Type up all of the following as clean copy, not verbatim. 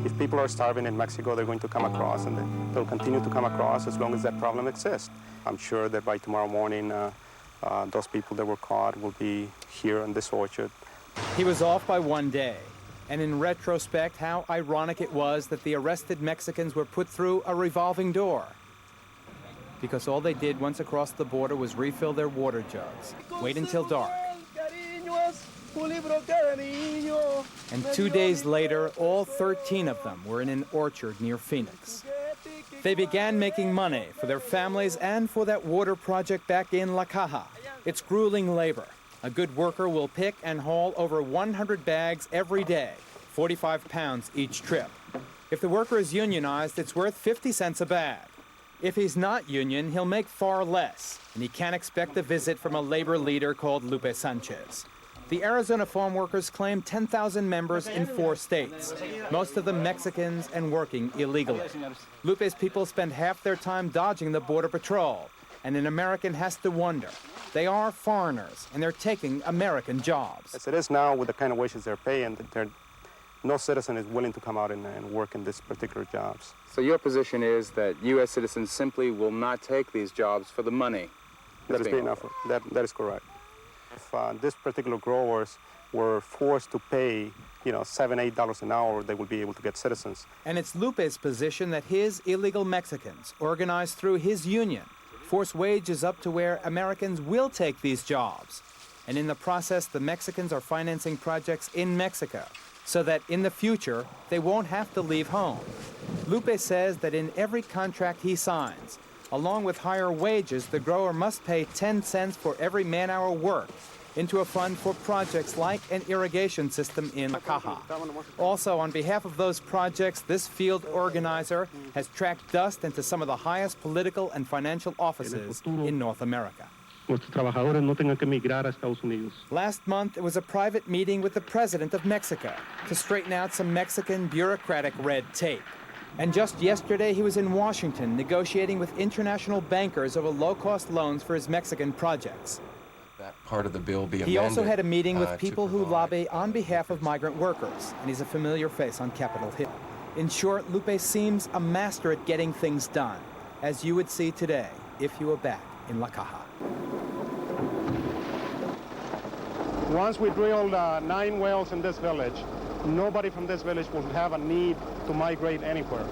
If people are starving in Mexico, they're going to come across, and they'll continue to come across as long as that problem exists. I'm sure that by tomorrow morning, those people that were caught will be here in this orchard. He was off by one day, and in retrospect, how ironic it was that the arrested Mexicans were put through a revolving door. Because all they did once across the border was refill their water jugs, wait until dark. And 2 days later, all 13 of them were in an orchard near Phoenix. They began making money for their families and for that water project back in La Caja. It's grueling labor. A good worker will pick and haul over 100 bags every day, 45 pounds each trip. If the worker is unionized, it's worth 50 cents a bag. If he's not union, he'll make far less, and he can't expect a visit from a labor leader called Lupe Sanchez. The Arizona farm workers claim 10,000 members in 4 states, most of them Mexicans and working illegally. Lupe's people spend half their time dodging the Border Patrol, and an American has to wonder. They are foreigners, and they're taking American jobs. As it is now, with the kind of wages they're paying, no citizen is willing to come out and work in these particular jobs. So your position is that U.S. citizens simply will not take these jobs for the money? That is being offered. That is correct. If these particular growers were forced to pay, $7, $8 an hour, they would be able to get citizens. And it's Lupe's position that his illegal Mexicans, organized through his union, force wages up to where Americans will take these jobs. And in the process, the Mexicans are financing projects in Mexico so that in the future, they won't have to leave home. Lupe says that in every contract he signs, along with higher wages, the grower must pay 10 cents for every man-hour worked into a fund for projects like an irrigation system in La Caja. Also, on behalf of those projects, this field organizer has tracked dust into some of the highest political and financial offices in North America. Last month, it was a private meeting with the president of Mexico to straighten out some Mexican bureaucratic red tape. And just yesterday, he was in Washington negotiating with international bankers over low-cost loans for his Mexican projects. That part of the bill be amended. He also had a meeting with people who lobby on behalf of migrant workers, and he's a familiar face on Capitol Hill. In short, Lupe seems a master at getting things done, as you would see today if you were back in La Caja. Once we drilled 9 wells in this village, nobody from this village will have a need to migrate anywhere.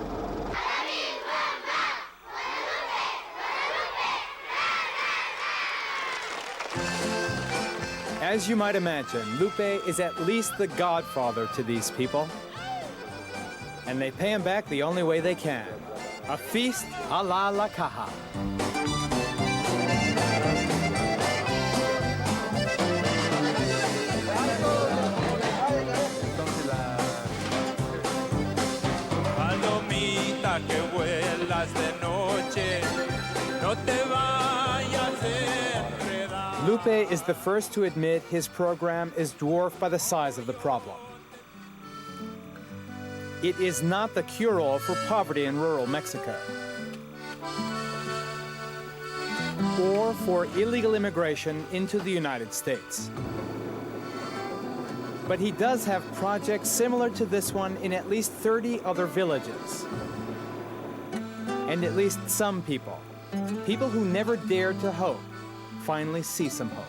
As you might imagine, Lupe is at least the godfather to these people. And they pay him back the only way they can. A feast a la La Caja. Que vuelas de noche, no te vayas enredar. Lupe is the first to admit his program is dwarfed by the size of the problem. It is not the cure-all for poverty in rural Mexico, or for illegal immigration into the United States. But he does have projects similar to this one in at least 30 other villages. And at least some people who never dared to hope, finally see some hope.